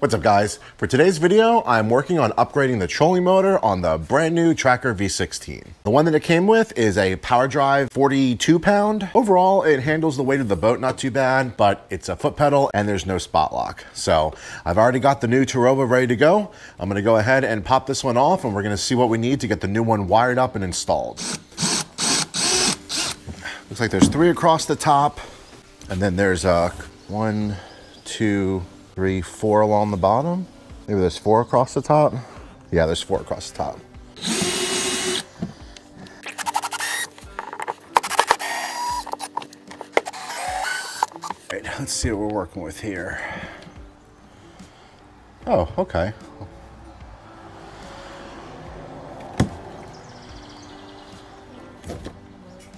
What's up guys? For today's video, I'm working on upgrading the trolling motor on the brand new Tracker V-16. The one that it came with is a power drive 42 pound. Overall, it handles the weight of the boat not too bad, but it's a foot pedal and there's no spot lock. So I've already got the new Terrova ready to go. I'm gonna go ahead and pop this one off and we're gonna see what we need to get the new one wired up and installed. Looks like there's 3 across the top and then there's 1, 2, 3, 4 along the bottom. Maybe there's 4 across the top. Yeah, there's 4 across the top. Right, let's see what we're working with here. Oh, okay.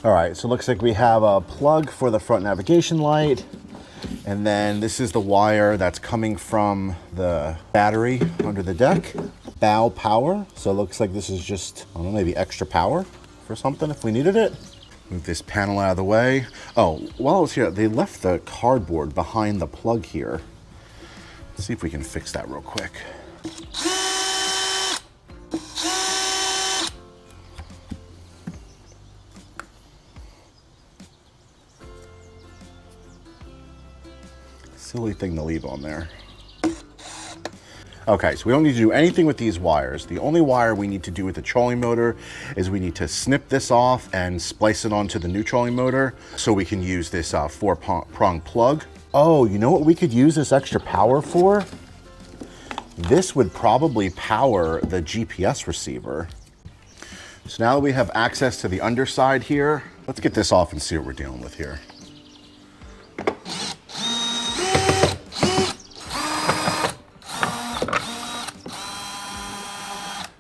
All right, so it looks like we have a plug for the front navigation light. And then this is the wire that's coming from the battery under the deck. Bow power. So it looks like this is just, I don't know, maybe extra power for something if we needed it. Move this panel out of the way. Oh, while I was here, they left the cardboard behind the plug here. Let's see if we can fix that real quick. Silly thing to leave on there. Okay, so we don't need to do anything with these wires. The only wire we need to do with the trolling motor is we need to snip this off and splice it onto the new trolling motor so we can use this 4-prong plug. Oh, you know what we could use this extra power for? This would probably power the GPS receiver. So now that we have access to the underside here, let's get this off and see what we're dealing with here.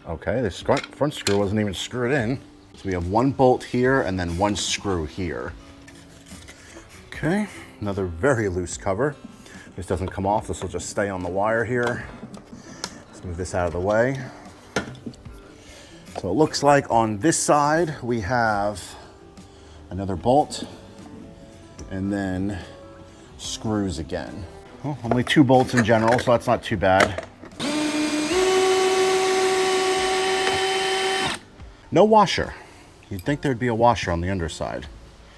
Okay, this front screw wasn't even screwed in. So we have 1 bolt here and then 1 screw here. Okay, another very loose cover. This doesn't come off, this will just stay on the wire here. Let's move this out of the way. So it looks like on this side, we have another bolt and then screws again. Well, only 2 bolts in general, so that's not too bad. No washer. You'd think there'd be a washer on the underside.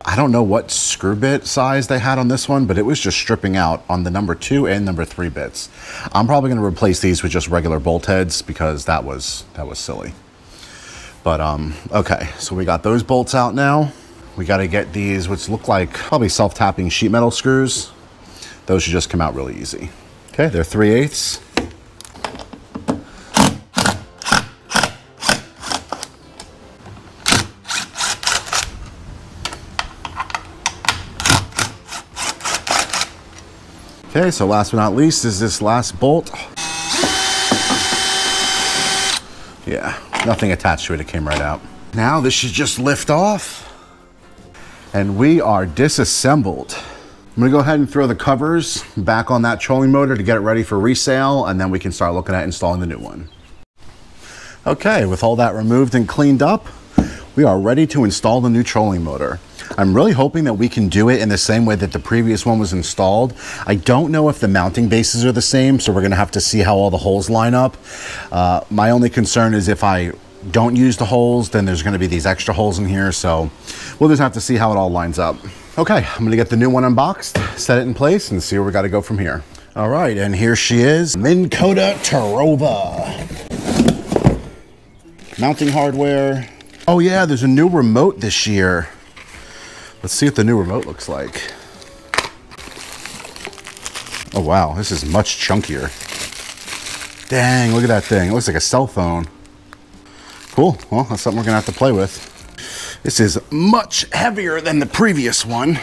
I don't know what screw bit size they had on this one, but it was just stripping out on the number 2 and number 3 bits. I'm probably gonna replace these with just regular bolt heads because that was silly. But okay, so we got those bolts out now. We gotta get these, which look like probably self-tapping sheet metal screws. Those should just come out really easy. Okay, they're 3/8. Okay, so last but not least is this last bolt. Yeah, nothing attached to it, it came right out. Now this should just lift off and we are disassembled. I'm gonna go ahead and throw the covers back on that trolling motor to get it ready for resale and then we can start looking at installing the new one. Okay, with all that removed and cleaned up, we are ready to install the new trolling motor. I'm really hoping that we can do it in the same way that the previous one was installed. I don't know if the mounting bases are the same, so we're gonna have to see how all the holes line up. My only concern is if I don't use the holes, then there's gonna be these extra holes in here, so we'll just have to see how it all lines up. Okay, I'm gonna get the new one unboxed, set it in place, and see where we gotta go from here. All right, and here she is, Minn Kota Terrova. Mounting hardware. Oh yeah, there's a new remote this year. Let's see what the new remote looks like. Oh wow, this is much chunkier. Dang, look at that thing. It looks like a cell phone. Cool, well, that's something we're gonna have to play with. This is much heavier than the previous one.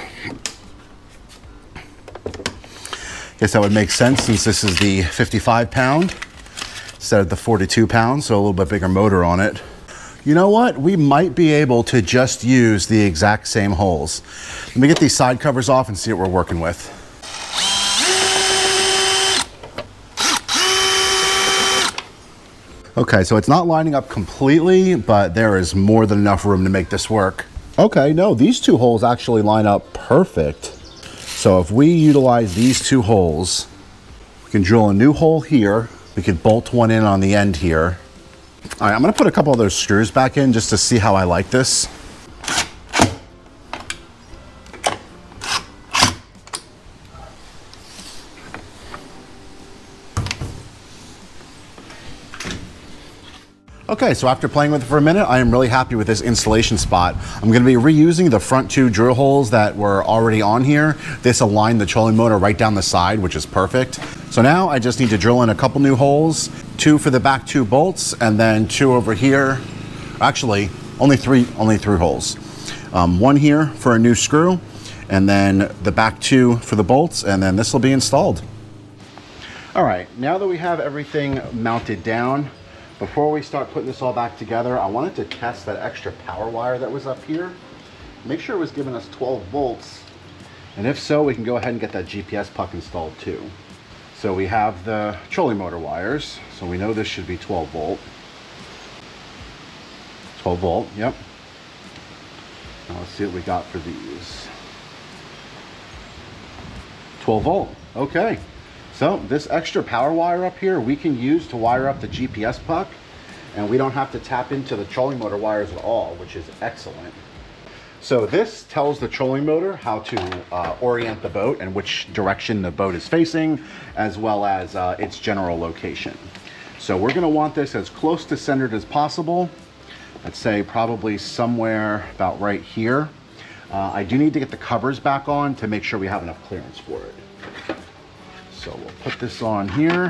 Guess that would make sense since this is the 55 pound instead of the 42 pounds, so a little bit bigger motor on it. You know what? We might be able to just use the exact same holes. Let me get these side covers off and see what we're working with. Okay, so it's not lining up completely, but there is more than enough room to make this work. Okay, no, these 2 holes actually line up perfect. So if we utilize these 2 holes, We can drill a new hole here. We could bolt one in on the end here. All right, I'm gonna put a couple of those screws back in just to see how I like this. Okay, so after playing with it for a minute, I am really happy with this installation spot. I'm gonna be reusing the front 2 drill holes that were already on here. This aligned the trolling motor right down the side, which is perfect. So now I just need to drill in a couple new holes, 2 for the back 2 bolts, and then 2 over here. Actually, only three holes. 1 here for a new screw, and then the back 2 for the bolts, and then this will be installed. All right, now that we have everything mounted down, before we start putting this all back together, I wanted to test that extra power wire that was up here. Make sure it was giving us 12 volts. And if so, we can go ahead and get that GPS puck installed too. So we have the trolling motor wires. So we know this should be 12 volt. 12 volt, yep. Now let's see what we got for these. 12 volt, okay. So this extra power wire up here, we can use to wire up the GPS puck, and we don't have to tap into the trolling motor wires at all, which is excellent. So this tells the trolling motor how to orient the boat and which direction the boat is facing, as well as its general location. So we're gonna want this as close to centered as possible. Let's say probably somewhere about right here. I do need to get the covers back on to make sure we have enough clearance for it. So we'll put this on here.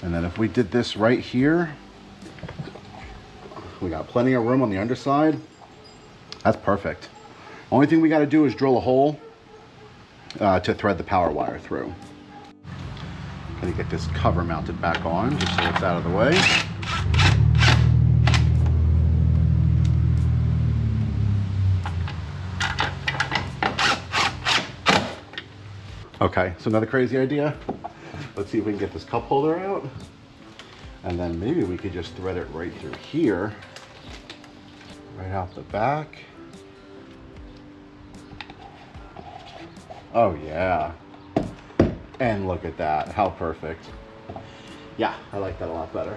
And then if we did this right here, we got plenty of room on the underside. That's perfect. Only thing we got to do is drill a hole to thread the power wire through. Gonna get this cover mounted back on just so it's out of the way. Okay, so another crazy idea. Let's see if we can get this cup holder out. And then maybe we could just thread it right through here, right out the back. Oh yeah. And look at that, how perfect. Yeah, I like that a lot better.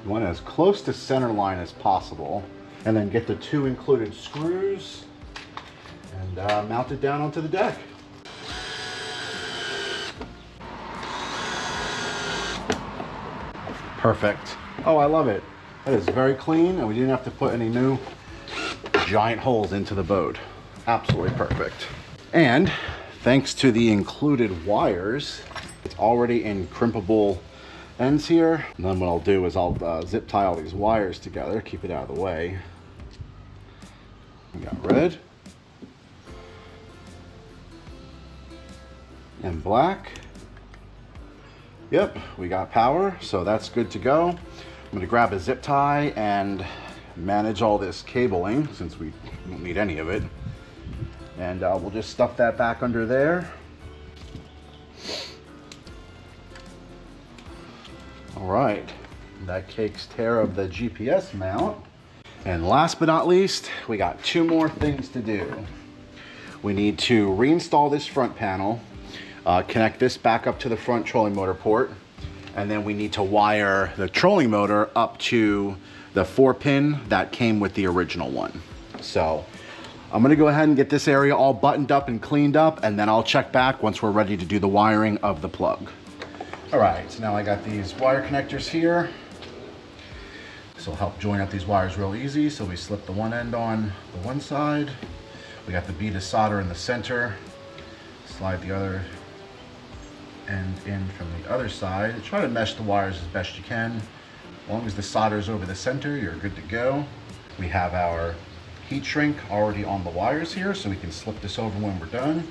You want it as close to center line as possible, and then get the 2 included screws and mount it down onto the deck. Perfect. Oh, I love it. That is very clean, and we didn't have to put any new giant holes into the boat. Absolutely perfect. And thanks to the included wires, it's already in crimpable ends here. And then what I'll do is I'll zip tie all these wires together, keep it out of the way. We got red and black. Yep, we got power, so that's good to go. I'm gonna grab a zip tie and manage all this cabling since we don't need any of it. And we'll just stuff that back under there. All right, that takes care of the GPS mount. And last but not least, we got 2 more things to do. We need to reinstall this front panel, connect this back up to the front trolling motor port, and then we need to wire the trolling motor up to the 4-pin that came with the original one. So I'm gonna go ahead and get this area all buttoned up and cleaned up, and then I'll check back once we're ready to do the wiring of the plug. All right, so now I got these wire connectors here. This will help join up these wires real easy. So we slip the one end on the one side. We got the bead of solder in the center. Slide the other end in from the other side. Try to mesh the wires as best you can. As long as the solder is over the center, you're good to go. We have our heat shrink already on the wires here, so we can slip this over when we're done.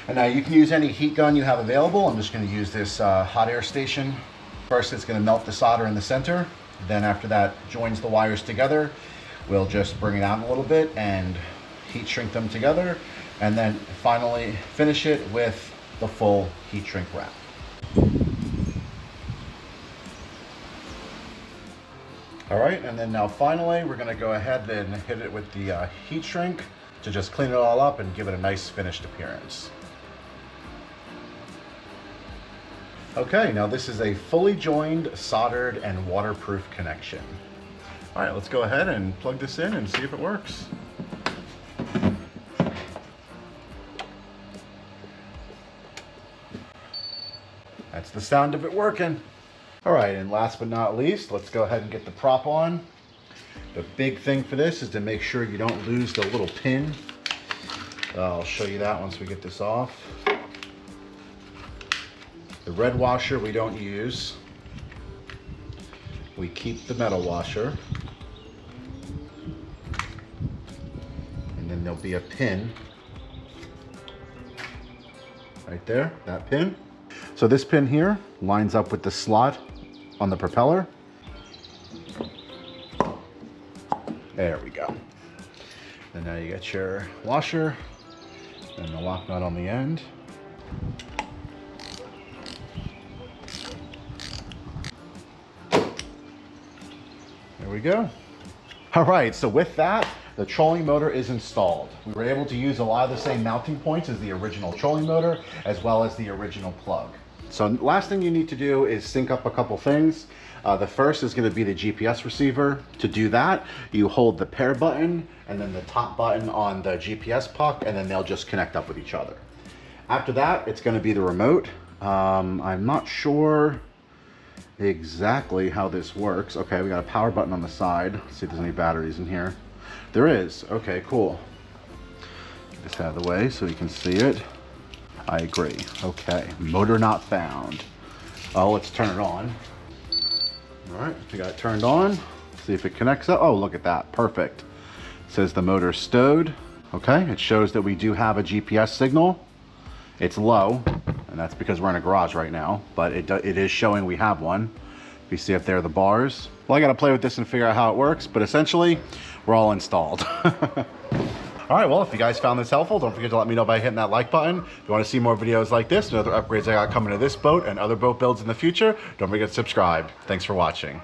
And now you can use any heat gun you have available. I'm just going to use this hot air station. First, it's going to melt the solder in the center. Then after that joins the wires together, we'll just bring it out a little bit and heat shrink them together, and then finally finish it with the full heat shrink wrap. All right, and then now finally we're going to go ahead and hit it with the heat shrink to just clean it all up and give it a nice finished appearance. Okay, now this is a fully joined, soldered, and waterproof connection. All right, let's go ahead and plug this in and see if it works. That's the sound of it working. All right, and last but not least, let's go ahead and get the prop on. The big thing for this is to make sure you don't lose the little pin. I'll show you that once we get this off. The red washer we don't use. We keep the metal washer. And then there'll be a pin right there, that pin. So this pin here lines up with the slot on the propeller. There we go. And now you got your washer and the lock nut on the end. There we go. All right, so with that, the trolling motor is installed. We were able to use a lot of the same mounting points as the original trolling motor, as well as the original plug. So last thing you need to do is sync up a couple things. The first is going to be the GPS receiver. To do that, you hold the pair button and then the top button on the GPS puck, and then they'll just connect up with each other. After that, it's going to be the remote. I'm not sure exactly how this works. Okay, we got a power button on the side. Let's see if there's any batteries in here. There is. Okay, cool. Get this out of the way so you can see it. I agree. Okay, motor not found. Oh, let's turn it on. All right, we got it turned on. See if it connects up. Oh, look at that. Perfect. It says the motor stowed. Okay, it shows that we do have a GPS signal. It's low, and that's because we're in a garage right now, but it is showing we have one. If you see up there, the bars. Well, I got to play with this and figure out how it works, but essentially, we're all installed. All right, well, if you guys found this helpful, don't forget to let me know by hitting that like button. If you want to see more videos like this and other upgrades I got coming to this boat and other boat builds in the future, don't forget to subscribe. Thanks for watching.